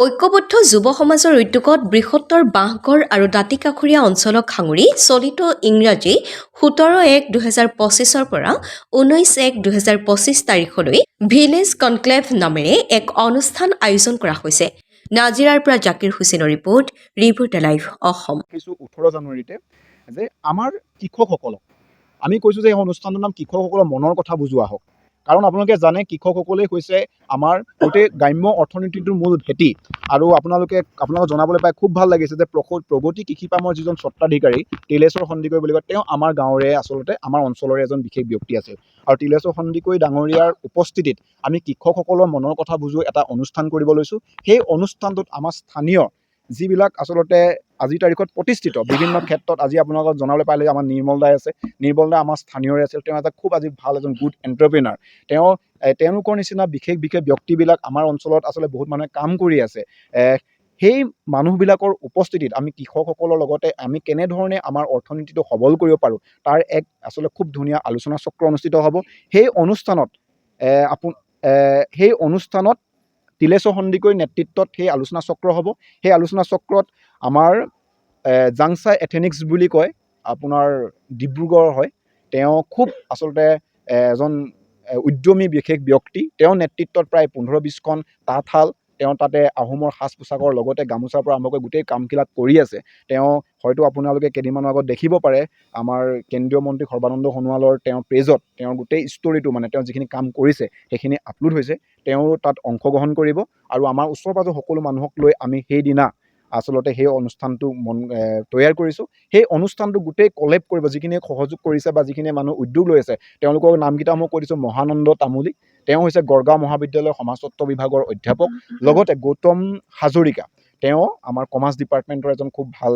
ঐক্যবদ্ধ যুৱ সমাজৰ উদ্যোগত বৃহত্তৰ বাঁহগড় আৰু দাঁতিকাষৰীয়া অঞ্চলক সাঙুৰি চলিত ইংৰাজী 17/1/2025 পৰা 19/1/2025 তাৰিখলৈ ভিলেজ কনক্লেভ নামেৰে এক অনুষ্ঠান আয়োজন কৰা হৈছে। নাজিৰাৰ পৰা জাকিৰ হুছেইনৰ ৰিপৰ্ট, ৰিপৰ্টাৰ লাইভ অসম। 18 জানুৱাৰীতে যে আমাৰ কৃষকসকলক আমি কৈছোঁ যে এই অনুষ্ঠানটোৰ নাম কৃষকসকলৰ মনৰ কথা বুজোৱা হওক। কাৰণ আপোনালোকে জানে কৃষকসকলেই হৈছে আমাৰ গোটেই গ্ৰাম্য অৰ্থনীতিটোৰ মূল ভেটি। আৰু আপোনালোকক জনাবলৈ পাই খুব ভাল লাগিছে যে প্ৰগতি কৃষি পামৰ যিজন স্বত্বাধিকাৰী তিলেশ্বৰ সন্দিকৈ বুলি কয়, তেওঁ আমাৰ গাঁৱৰে আচলতে আমাৰ অঞ্চলৰে এজন বিশেষ ব্যক্তি আছিল। আৰু তিলেশ্বৰ সন্দিকৈ ডাঙৰীয়াৰ উপস্থিতিত আমি কৃষকসকলৰ মনৰ কথা বুজোৱা এটা অনুষ্ঠান কৰিব লৈছোঁ। সেই অনুষ্ঠানটোত আমাৰ স্থানীয় যিবিলাক আচলতে আজিৰ তাৰিখত প্ৰতিষ্ঠিত বিভিন্ন ক্ষেত্ৰত আজি আপোনালোকক জনাবলৈ পালে আমাৰ নিৰ্মল দাই আছে। নিৰ্মল দা আমাৰ স্থানীয়ৰে আছিল। তেওঁ এটা খুব আজি ভাল এজন গুড এণ্টাৰপ্ৰেনাৰ। তেওঁলোকৰ নিচিনা বিশেষ ব্যক্তিবিলাক আমাৰ অঞ্চলত আচলতে বহুত মানুহে কাম কৰি আছে। সেই মানুহবিলাকৰ উপস্থিতিত আমি কৃষকসকলৰ লগতে আমি কেনেধৰণে আমাৰ অৰ্থনীতিটো সবল কৰিব পাৰোঁ তাৰ এক আচলতে খুব ধুনীয়া আলোচনা চক্ৰ অনুষ্ঠিত হ'ব। সেই অনুষ্ঠানত তিলেশ্বৰ সন্দিকৈৰ নেতৃত্বত সেই আলোচনা চক্ৰ হ'ব। সেই আলোচনা চক্ৰত আমাৰ জাংচাই এথেনিক্স বুলি কয়, আপোনাৰ ডিব্ৰুগড় হয়, তেওঁ খুব আচলতে এজন উদ্যমী বিশেষ ব্যক্তি। তেওঁৰ নেতৃত্বত প্ৰায় 15-20খন তাঁতশাল, তেওঁ তাতে আহোমৰ সাজ পোছাকৰ লগতে গামোচাৰ পৰা আৰম্ভ কৰি গোটেই কামবিলাক কৰি আছে। তেওঁ হয়তো আপোনালোকে কেইদিনমানৰ আগত দেখিব পাৰে আমাৰ কেন্দ্ৰীয় মন্ত্ৰী সৰ্বানন্দ সোণোৱালৰ তেওঁৰ পেজত তেওঁৰ গোটেই ষ্টৰিটো মানে তেওঁ যিখিনি কাম কৰিছে সেইখিনি আপলোড হৈছে। তেওঁ তাত অংশগ্ৰহণ কৰিব আৰু আমাৰ ওচৰ পাজৰ সকলো মানুহক লৈ আমি সেইদিনা আচলতে সেই অনুষ্ঠানটো তৈয়াৰ কৰিছোঁ। সেই অনুষ্ঠানটো গোটেই কলেব কৰিব, যিখিনিয়ে সহযোগ কৰিছে বা যিখিনি মানুহ উদ্যোগ লৈ আছে তেওঁলোকৰ নামকেইটা মই কৈ দিছোঁ। মহানন্দ তামুলী, তেওঁ হৈছে গড়গাঁও মহাবিদ্যালয়ৰ সমাজতত্ব বিভাগৰ অধ্যাপক। লগতে গৌতম হাজৰিকা, তেওঁ আমাৰ কমাৰ্চ ডিপাৰ্টমেণ্টৰ এজন খুব ভাল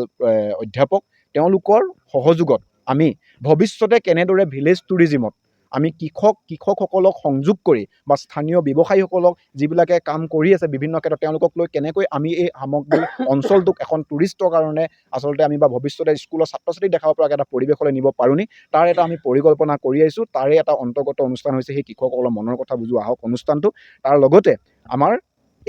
অধ্যাপক। তেওঁলোকৰ সহযোগত আমি ভৱিষ্যতে কেনেদৰে ভিলেজ টুৰিজিমত আমি কৃষকসকলক সংযোগ কৰি বা স্থানীয় ব্যৱসায়ীসকলক যিবিলাকে কাম কৰি আছে বিভিন্ন ক্ষেত্ৰত তেওঁলোকক লৈ কেনেকৈ আমি এই সামগ্ৰী অঞ্চলটোক এখন টুৰিষ্টৰ কাৰণে আচলতে আমি বা ভৱিষ্যতে স্কুলৰ ছাত্ৰ ছাত্ৰীক দেখাব পৰাকৈ এটা পৰিৱেশলৈ নিব পাৰোঁনি তাৰ এটা আমি পৰিকল্পনা কৰি আহিছোঁ। তাৰে এটা অন্তৰ্গত অনুষ্ঠান হৈছে সেই কৃষকসকলৰ মনৰ কথা বুজোৱা আহক অনুষ্ঠানটো। তাৰ লগতে আমাৰ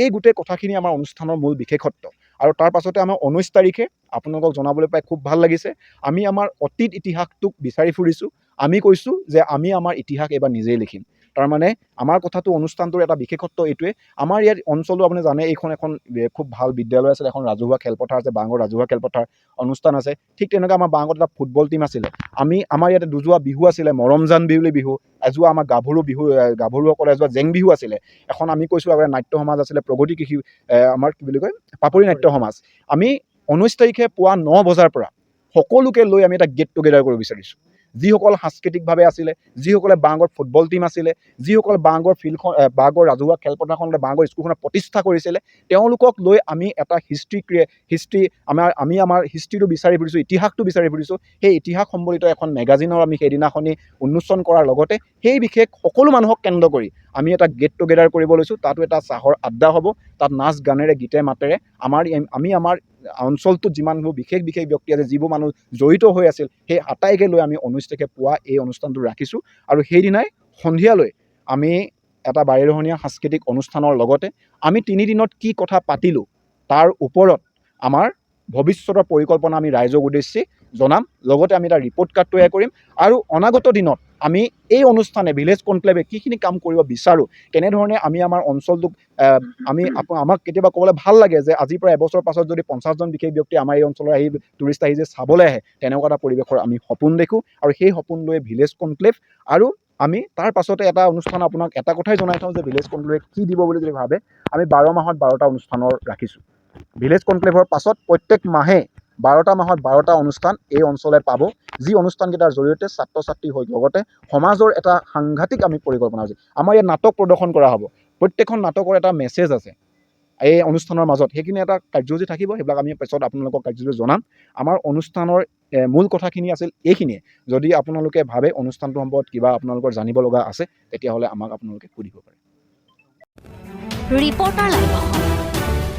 এই গোটেই কথাখিনি আমাৰ অনুষ্ঠানৰ মূল বিশেষত্ব। আৰু তাৰ পাছতে আমাৰ 19 তাৰিখে আপোনালোকক জনাবলৈ পাই খুব ভাল লাগিছে, আমি আমাৰ অতীত ইতিহাসটোক বিচাৰি ফুৰিছোঁ। আমি কৈছোঁ যে আমি আমাৰ ইতিহাস এইবাৰ নিজেই লিখিম। তাৰমানে আমাৰ কথাটো অনুষ্ঠানটোৰ এটা বিশেষত্ব এইটোৱে, আমাৰ ইয়াত অঞ্চলটো আপুনি জানে এইখন এখন খুব ভাল বিদ্যালয় আছিলে, এখন ৰাজহুৱা খেলপথাৰ আছে, বাঁহগড় ৰাজহুৱা খেলপথাৰ অনুষ্ঠান আছে। ঠিক তেনেকৈ আমাৰ বাঁহগড়ত এটা ফুটবল টীম আছিলে। আমাৰ ইয়াতে দুজোৱা বিহু আছিলে, মৰমজান বিহুলি বিহু, এজোৱা আমাৰ গাভৰুসকলে এজোৱা জেং বিহু আছিলে। এখন আমি কৈছোঁ আগতে নাট্য সমাজ আছিলে, প্ৰগতি কৃষি আমাৰ কি বুলি কয় পাপৰি নাট্য সমাজ। আমি 19 তাৰিখে পুৱা 9 বজাৰ পৰা সকলোকে লৈ আমি এটা গেট টুগেডাৰ কৰিব বিচাৰিছোঁ। যিসকল সাংস্কৃতিকভাৱে আছিলে, যিসকলে বাঁহগড় ফুটবল টীম আছিলে, যিসকলে বাঁহগড় ৰাজহুৱা খেলপথাৰখনতে বাঁহগড় স্কুলখনত প্ৰতিষ্ঠা কৰিছিলে, তেওঁলোকক লৈ আমি এটা আমাৰ হিষ্ট্ৰীটো বিচাৰি ফুৰিছোঁ, ইতিহাসটো বিচাৰি ফুৰিছোঁ। সেই ইতিহাস সম্বলিত এখন মেগাজিনৰ আমি সেইদিনাখনি উন্মোচন কৰাৰ লগতে সেই বিশেষ সকলো মানুহক কেন্দ্ৰ কৰি আমি এটা গেট টুগেডাৰ কৰিব লৈছোঁ। তাতো এটা চাহৰ আড্ডা হ'ব, তাত নাচ গানেৰে গীতে মাতেৰে আমি আমাৰ অঞ্চলটোত যিমানবোৰ বিশেষ ব্যক্তি আছে, যিবোৰ মানুহ জড়িত হৈ আছিল, সেই আটাইকে লৈ আমি 19 তাৰিখে পুৱা এই অনুষ্ঠানটো ৰাখিছোঁ। আৰু সেইদিনাই সন্ধিয়ালৈ আমি এটা বাৰেৰহণীয়া সাংস্কৃতিক অনুষ্ঠানৰ লগতে আমি 3 দিনত কি কথা পাতিলোঁ তাৰ ওপৰত আমাৰ ভৱিষ্যতৰ পৰিকল্পনা আমি ৰাইজক উদ্দেশ্যি জনাম। লগতে আমি এটা ৰিপৰ্ট কাৰ্ড তৈয়াৰ কৰিম আৰু অনাগত দিনত আমি এই অনুষ্ঠানে ভিলেজ কনক্লেভে কিখিনি কাম কৰিব বিচাৰোঁ, কেনেধৰণে আমি আমাৰ অঞ্চলটোক আমাক কেতিয়াবা ক'বলৈ ভাল লাগে যে আজিৰ পৰা এবছৰ পাছত যদি 50জন বিশেষ ব্যক্তি আমাৰ এই অঞ্চলৰ টুৰিষ্ট আহি যে চাবলৈ আহে, তেনেকুৱা এটা পৰিৱেশৰ আমি সপোন দেখোঁ। আৰু সেই সপোন লৈ ভিলেজ কনক্লেভ আৰু আমি তাৰ পাছতে এটা অনুষ্ঠান আপোনাক এটা কথাই জনাই থওঁ যে ভিলেজ কনক্লেভে কি দিব বুলি যদি ভাবে, আমি 12 মাহত 12টা অনুষ্ঠানৰ ৰাখিছোঁ। ভিলেজ কনক্লেভৰ পাছত প্ৰত্যেক মাহে 12টা মাহত 12টা অনুষ্ঠান এই অঞ্চলে পাব, যি অনুষ্ঠানকেইটাৰ জৰিয়তে ছাত্ৰ ছাত্ৰীৰ হৈ লগতে সমাজৰ এটা সাংঘাতিক আমি পৰিকল্পনা আছে। আমাৰ ইয়াত নাটক প্ৰদৰ্শন কৰা হ'ব, প্ৰত্যেকখন নাটকৰ এটা মেছেজ আছে এই অনুষ্ঠানৰ মাজত, সেইখিনি এটা কাৰ্যসূচী থাকিব। সেইবিলাক আমি পিছত আপোনালোকক কাৰ্যসূচী জনাম। আমাৰ অনুষ্ঠানৰ মূল কথাখিনি আছিল এইখিনিয়ে। যদি আপোনালোকে ভাবে অনুষ্ঠানটো সম্পৰ্কত কিবা আপোনালোকৰ জানিব লগা আছে, তেতিয়াহ'লে আপোনালোকে সুধিব পাৰে। Reporter live Assam.